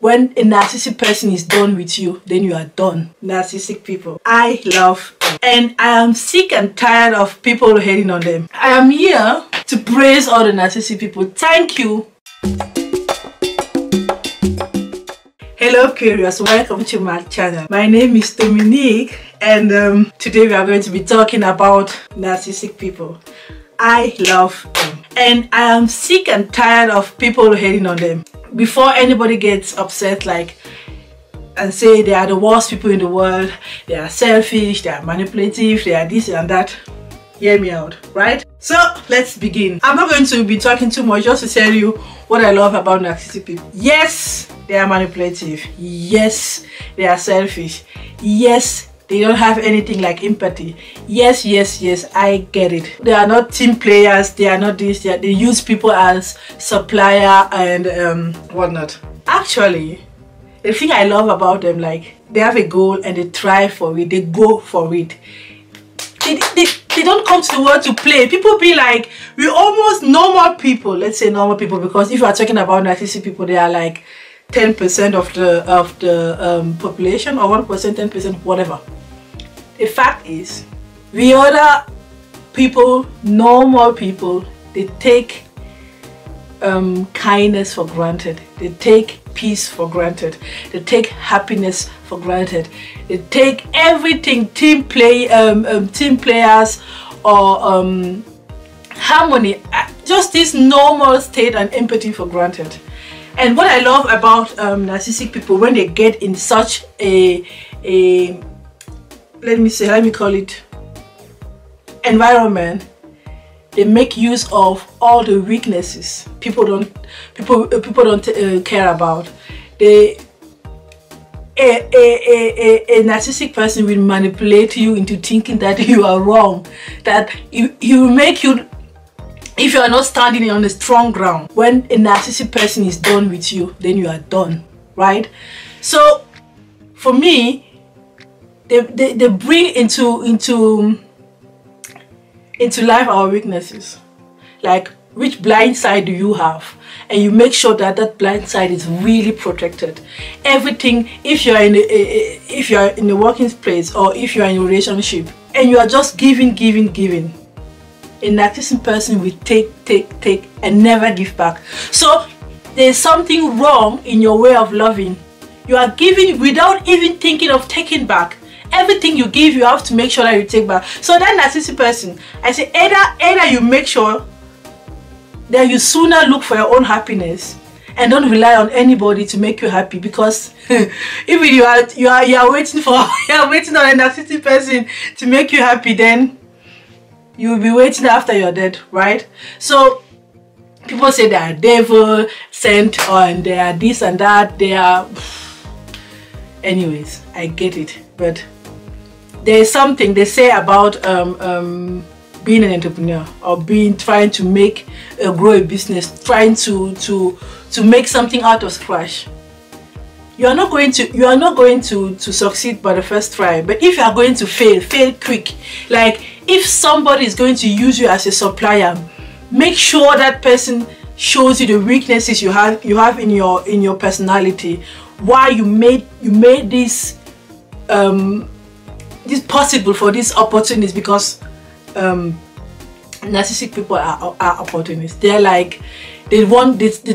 When a narcissistic person is done with you, then you are done. Narcissistic people, I love them. And I am sick and tired of people hating on them. I am here to praise all the narcissistic people. Thank you. Hello curious, welcome to my channel. My name is Dominique, and today we are going to be talking about narcissistic people. I love them. And I am sick and tired of people hating on them. Before anybody gets upset and say they are the worst people in the world, they are selfish, they are manipulative, they are this and that, hear me out, right? So let's begin. I'm not going to be talking too much, just to tell you what I love about narcissistic people. Yes, they are manipulative. Yes, they are selfish. Yes, they don't have anything like empathy. Yes, I get it. They are not team players. They are not this. They use people as supplier and whatnot. Actually, the thing I love about them, like, they have a goal and they try for it. They go for it. They don't come to the world to play. People be like, we almost normal people. Let's say normal people, because if you are talking about narcissistic people, they are like 10% of the population, or 1%, 10%, whatever. The fact is, we other people, normal people, they take kindness for granted. They take peace for granted. They take happiness for granted. They take everything, team players or harmony, just this normal state and empathy for granted. And what I love about narcissistic people, when they get in such a let me call it environment, they make use of all the weaknesses people don't care about. A narcissistic person will manipulate you into thinking that you are wrong, that he will make you, if you are not standing on a strong ground. When a narcissistic person is done with you, then you are done, right? So for me, they bring into life our weaknesses, like which blind side do you have, and you make sure that that blind side is really protected. Everything, if you are in a working place, or if you are in a relationship and you are just giving, a narcissistic person will take and never give back. So there's something wrong in your way of loving. You are giving without even thinking of taking back. Everything you give, you have to make sure that you take back. So that narcissistic person, I say, either you make sure that you sooner look for your own happiness and don't rely on anybody to make you happy, because if you are waiting on a narcissistic person to make you happy, then you will be waiting after you're dead, right? So people say they are devil sent, and they are this and that, they are, anyways, I get it. But there is something they say about being an entrepreneur, or trying to grow a business, trying to make something out of scratch. You are not going to succeed by the first try. But if you are going to fail quick. Like, if somebody is going to use you as a supplier, make sure that person shows you the weaknesses you have in your personality. Why you made this possible for these opportunities, because narcissistic people are opportunists. They're like, they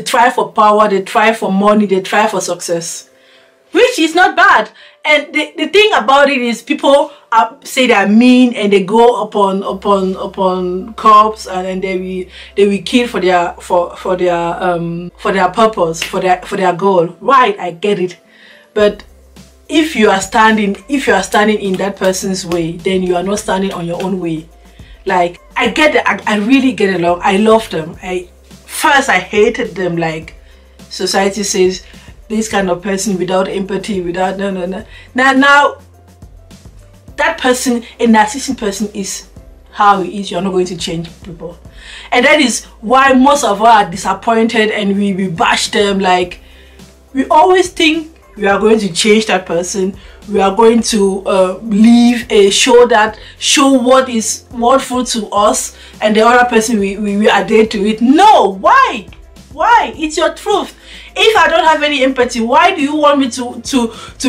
try for power, they try for money, they try for success, which is not bad. And the thing about it is, people say they're mean and they go upon corpse, and they will kill for their purpose, for their goal. Right, I get it. But if you are standing in that person's way, then you are not standing on your own way. Like, I get it. I really get along. I love them. First I hated them. Like, society says this kind of person without empathy, without no. Now that person, a narcissistic person, is how he is. You're not going to change people, and that is why most of us are disappointed and we bash them. Like, we always think we are going to change that person. We are going to leave a show what is wonderful to us, and the other person we adhere to it. No, why? It's your truth. If I don't have any empathy, why do you want me to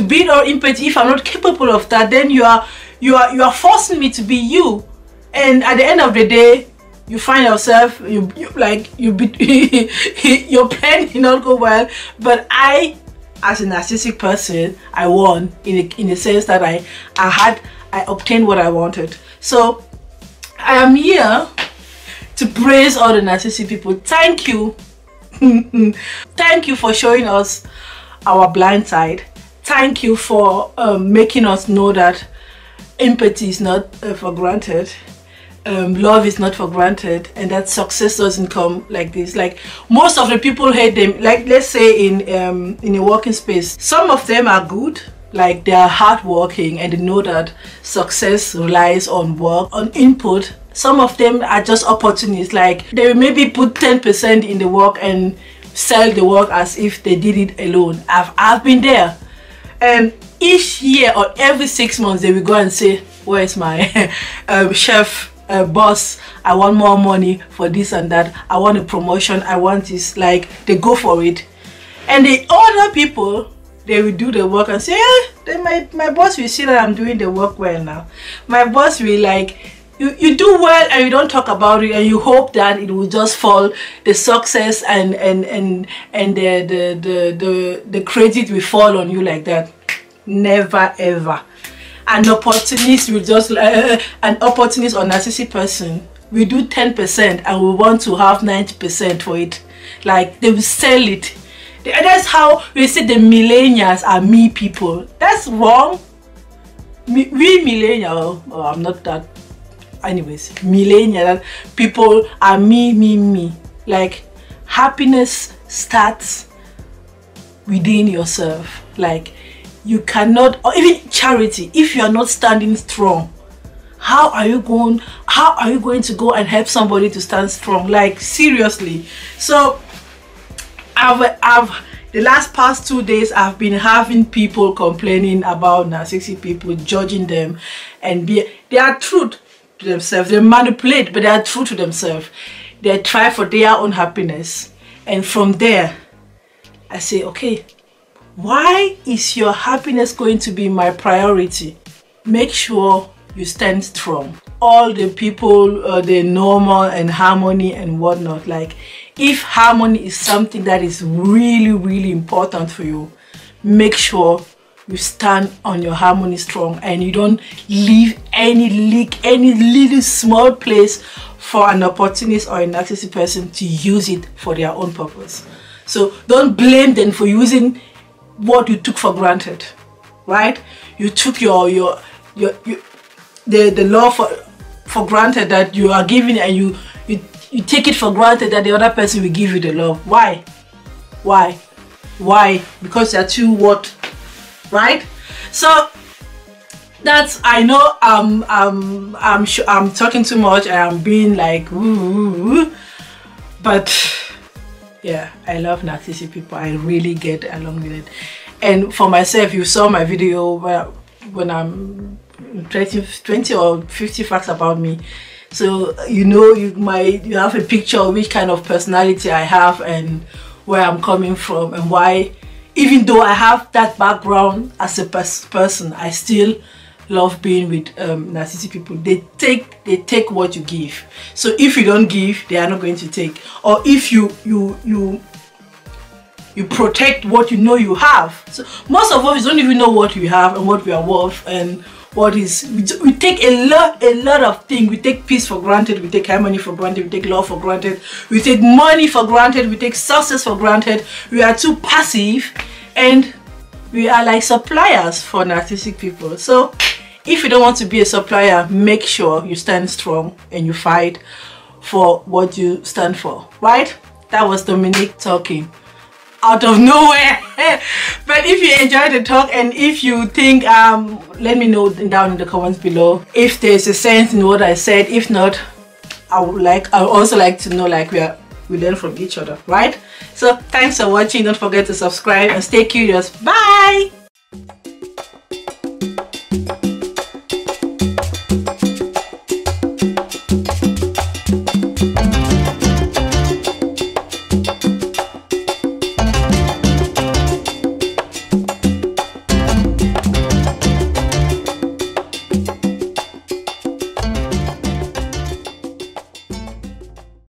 build our empathy if I'm not capable of that? Then you are forcing me to be you, and at the end of the day, you find yourself your plan did not go well. But I, as a narcissistic person, I won in the sense that I obtained what I wanted. So I am here to praise all the narcissistic people. Thank you. Thank you for showing us our blind side. Thank you for making us know that empathy is not for granted. Love is not for granted, and that success doesn't come like this. Like, most of the people hate them. Like, let's say in a working space, some of them are good, like they are hardworking and they know that success relies on work, on input. Some of them are just opportunists, like they maybe put 10% in the work and sell the work as if they did it alone. I've been there, and each year or every 6 months they will go and say, where's my chef, boss, I want more money for this and that, I want a promotion, I want this. Like, they go for it. And the other people, they will do the work and say, then my boss will see that I'm doing the work well now. My boss will, like, you do well and you don't talk about it, and you hope that it will just fall, the success and the credit will fall on you like that. Never ever. An opportunist will just an opportunist or narcissistic person, we do 10% and we want to have 90% for it. Like, they will sell it. That's how we say the millennials are me people. That's wrong. We millennials, I'm not that. Anyways, millennial people are me. Like, happiness starts within yourself. Like, you cannot, or even charity, if you are not standing strong, how are you going to go and help somebody to stand strong? Like, seriously. So the past 2 days I've been having people complaining about narcissistic people, judging them, and they are true to themselves. They manipulate, but they are true to themselves. They try for their own happiness, and from there I say, okay, why is your happiness going to be my priority? Make sure you stand strong. All the people, the normal and harmony and whatnot, like, if harmony is something that is really important for you, make sure you stand on your harmony strong, and you don't leave any little small place for an opportunist or a narcissistic person to use it for their own purpose. So don't blame them for using what you took for granted, right? You took the love for granted that you are giving, and you take it for granted that the other person will give you the love. Why? Because they're too what, right? So that's, I know I'm talking too much and I'm being like woo, but yeah, I love narcissistic people. I really get along with it. And for myself, you saw my video when I'm 20 or 50 facts about me. So you have a picture of which kind of personality I have and where I'm coming from, and why, even though I have that background as a person, I still love being with narcissistic people. They take what you give. So if you don't give, they are not going to take. Or if you protect what you know you have. So most of us don't even know what we have and what we are worth, and what is, we take a lot of things. We take peace for granted, we take harmony for granted, we take love for granted, we take money for granted, we take success for granted. We are too passive, and we are like suppliers for narcissistic people. So if you don't want to be a supplier, make sure you stand strong and you fight for what you stand for, right? That was Dominique talking out of nowhere. But if you enjoyed the talk, and if you think, let me know down in the comments below if there's a sense in what I said. If not, I would also like to know, like, we learn from each other, right? So thanks for watching. Don't forget to subscribe and stay curious. Bye.